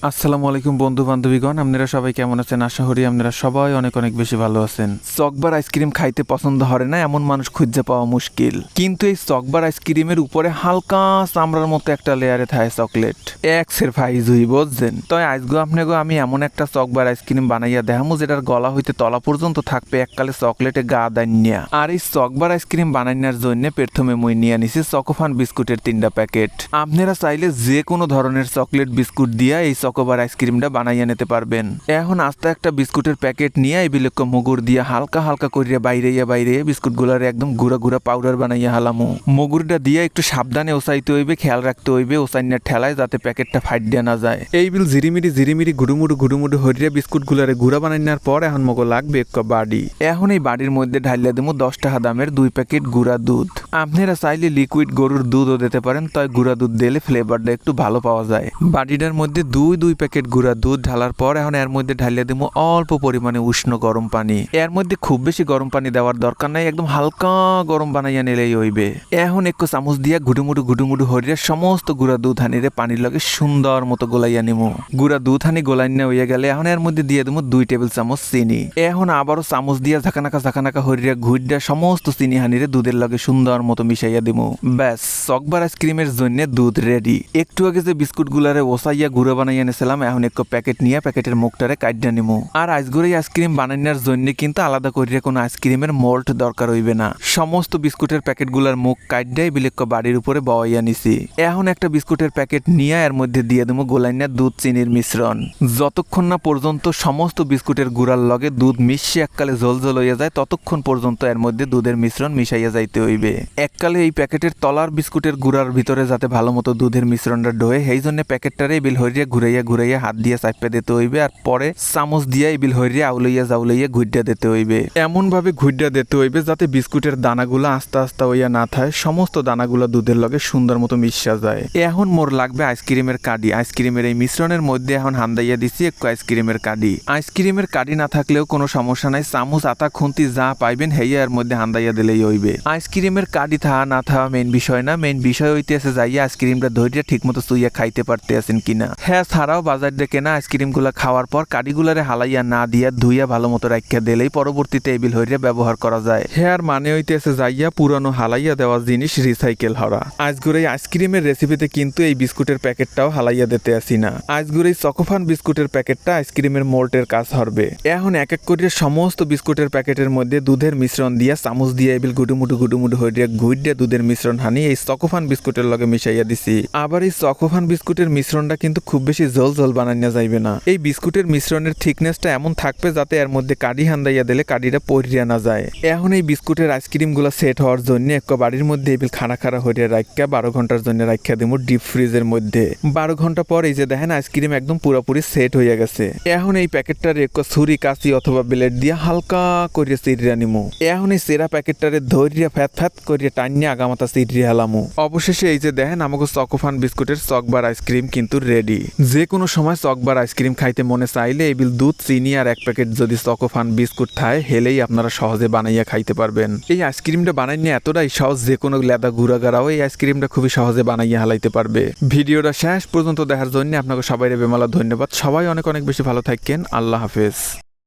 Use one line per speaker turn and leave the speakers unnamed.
আসসালামু আলাইকুম বন্ধু বান্ধবীগণ, আপনারা সবাই কেমন আছেন? আশা করি আপনারা সবাই অনেক অনেক বেশি ভালো আছেন। চকবার আইসক্রিম খাইতে পছন্দ হয় না এমন মানুষ খুঁজে পাওয়া মুশকিল, কিন্তু এই চকবার আইসক্রিমের উপরে হালকা চামড়ার মতো একটা লেয়ারে থাকে চকলেট, এক্সের ফাইজ হই বুঝছেন। তাই আজগো আপনাকে আমি এমন একটা চকবার আইসক্রিম বানাইয়া দেখামু যেটার গলা হইতে তলা পর্যন্ত থাকবে এককালে চকলেটে গা দান্যা। আর এই চকবার আইসক্রিম বানাইনার জন্য প্রথমে মুই নিয়ে নিছি চকোফান বিস্কুটের 3টা প্যাকেট। আপনারা চাইলে যে কোনো ধরনের চকলেট বিস্কুট দিয়া এই চকোবার আইসক্রিমটা বানাইয়া নিতে পারবেন। এখন আস্তে একটা বিস্কুটের প্যাকেট নিয়ে এই বিলক্ষ মুগুর দিয়া হালকা হালকা করিয়া বাইরে বিস্কুটগুলার একদম গুঁড়া গুঁড়া পাউডার বানাইয়া হালামু। মুগুরটা দিয়ে একটু সাবধানে ওসাইতে হইবে, খেয়াল রাখতে হইবে ওসাইনার ঠেলায় যাতে প্যাকেটটা ফাইট দেওয়া না যায়। এই বিল ঝিরিমিরি গুড়ুমুড়ু হরিয়া বিস্কুটগুলারে গুঁড়া বানাইনার পর এখন মগো লাগবে এক বাড়ি। এখন এই বাড়ির মধ্যে ঢাইলে দেবো 10 টাকা দামের 2 প্যাকেট গুঁড়া দুধ। আপনারা চাইলে লিকুইড গরুর দুধও দিতে পারেন, তাই গুঁড়া দুধ দিলে ফ্লেভারটা একটু ভালো পাওয়া যায়। বাড়িটার মধ্যে দুই প্যাকেট গুঁড়া দুধ ঢালার পর এখন এর মধ্যে ঢালিয়ে দেবো অল্প পরিমাণে উষ্ণ গরম পানি। এর মধ্যে খুব বেশি গরম পানি দেওয়ার দরকার নাই, একদম হালকা গরম বানাইয়া নিলেই হইবে। এখন একটু চামচ দিয়া গুডুমুডু হরিয়া সমস্ত গুঁড়া দুধ হানিরে পানির লগে সুন্দর মতো গোলাইয়া নিমু। গুঁড়া দুধ হানি গোলাইনা হইয়া গেলে এখন এর মধ্যে দিয়ে দেবো 2 টেবিল চামচ চিনি। এখন আবারও চামচ দিয়া ঝাঁকানাকা হরিয়া ঘুরিয়া সমস্ত চিনি হানিরে দুধের লগে সুন্দর মতো মিশাইয়া দিমু। ব্যাস, চকবার আইসক্রিমের জন্য দুধ রেডি। একটু আগে যে বিস্কুট গুলারে ওসাইয়া গুঁড়া বানাইয়া এনেছিলাম এখন একটু প্যাকেট নিয়ে প্যাকেটের মুখটারে কাইডা নিমু। আর আইসগুড়ি আইসক্রিম বানানোর জন্য কিন্তু আলাদা করিয়া কোনো আইসক্রিমের মোল্ড দরকার হইবে না। সমস্ত বিস্কুটের প্যাকেটগুলার মুখ কাইডাই বিলেক্ক বাড়ির উপরে বওয়াইয়া নিছি। এখন একটা বিস্কুটের প্যাকেট নিয়ে এর মধ্যে দিয়ে দেবো গোলাইনা দুধ চিনির মিশ্রণ। যতক্ষণ না পর্যন্ত সমস্ত বিস্কুটের গুড়ার লগে দুধ মিশিয়ে এককালে জল হইয়া যায় ততক্ষণ পর্যন্ত এর মধ্যে দুধের মিশ্রণ মিশাইয়া যাইতে হইবে। এককালে এই প্যাকেটের তলার বিস্কুটের গুড়ার ভিতরে যাতে ভালো মতো দুধের মিশ্রণটা ঢোয়ে সেই জন্য প্যাকেটটারে বিল হরিয়া ঘুরাইয়া হাত দিয়ে চাপে দিতে হইবে। আর পরে চামচ দিয়ে বিল হরিয়া জাউলাইয়া ঘুইডা দিতে হইবে। এমন ভাবে ঘুইডা দিতে হইবে যাতে বিস্কুটের দানাগুলো আস্তে আস্তে হইয়া না থাকে, সমস্ত দানাগুলো দুধের লগে সুন্দর মতো মিশা যায়। এখন মোর লাগবে আইসক্রিমের কাডি। আইসক্রিমের এই মিশ্রণের মধ্যে এখন হান্দাইয়া দিছি একটু আইসক্রিমের কাডি। আইসক্রিমের কাডি না থাকলেও কোনো সমস্যা নাই, চামচ আতা খুন্তি যা পাইবেন হেইয়া এর মধ্যে হান্দাইয়া দিলেই হইবে। আইসক্রিমের কাডি থাকা না থাকা মেইন বিষয় না, মেইন বিষয় হইতেছে যাইয়া আইসক্রিমটা ধরিয়া ঠিক মতো চুইয়া খাইতে পারতে আছেন কিনা। হ্যাঁ, ছাড়াও বাজার দেখে না আইসক্রিম গুলা খাওয়ার পর কাডিগুলারে হালাইয়া না দিয়া ধুইয়া ভালো মতো রাখিয়া দিলেই পরবর্তীতে এবিল হইয়া ব্যবহার করা যায়। হ্যাঁ, মানে হইতেছে যাইয়া পুরানো হালাইয়া দেওয়া জিনিস রিসাইকেল হরা। আজগুর এই আইসক্রিমের রেসিপিতে কিন্তু এই বিস্কুটের প্যাকেটটাও হালাইয়া দিতে আসি না। আজগুর এই চকোফান বিস্কুটের প্যাকেটটা আইসক্রিমের মোল্টের কাজ হবে। এখন এক এক করে সমস্ত বিস্কুটের প্যাকেটের মধ্যে দুধের মিশ্রণ দিয়া চামচ দিয়ে এবিল গুডুমুডু হইয়া ঘুইডা দুধের মিশ্রণ হানি এই চকোফান বিস্কুটের লগে মিশাইয়া দিছি। আবার এই চকোফান বিস্কুটের মিশ্রণটা কিন্তু খুব বেশি জল বানাইয়া যাইবে না। এই বিস্কুটের মিশ্রণের থিকনেসটা এমন থাকবে যাতে এর মধ্যে কাডি হান্দাইয়া দিলে কাডিটা পড়িয়া না যায়। এখন এই বিস্কুটের আইসক্রিম গুলা সেট হওয়ার জন্য এক বাড়ির মধ্যে এবিল খাড়া হইয়া রাখিয়া 12 ঘন্টার জন্য রাখিয়া দেবো ডিপ ফ্রিজের মধ্যে। 12 ঘন্টা পর এই যে দেখেন আইসক্রিম একদম পুরোপুরি সেট হইয়া গেছে। এখন এই প্যাকেটটারে এক ছুরি কাঁচি অথবা ব্লেড দিয়ে হালকা করিয়া চিরিয়া নিমু। এখন এই সেরা প্যাকেটটারে ধরিয়া ফ্যাত করিয়া টানিয়া আগামাতা চিরিয়া হেলামু। অবশেষে এই যে দেখেন আমাকে চকোফান বিস্কুটের চকবার আইসক্রিম কিন্তু রেডি। যে কোনো সময় চকবার আইসক্রিম খাইতে মনে চাইলে এবিল দুধ চিনি আর 1 প্যাকেট যদি চকোফান বিস্কুট থাকে হেলেই আপনারা সহজে বানাইয়া খাইতে পারবেন। এই আইসক্রিমটা বানাইনি এতটাই সহজ যে কোনো লেদা গুড়াগাড়াও এই আইসক্রিমটা খুবই সহজে বানাইয়া হালাইতে পারবে। ভিডিওটা শেষ পর্যন্ত দেখার জন্য আপনাকে সবাই বেমালা ধন্যবাদ। সবাই অনেক বেশি ভালো থাকেন। আল্লাহ হাফেজ।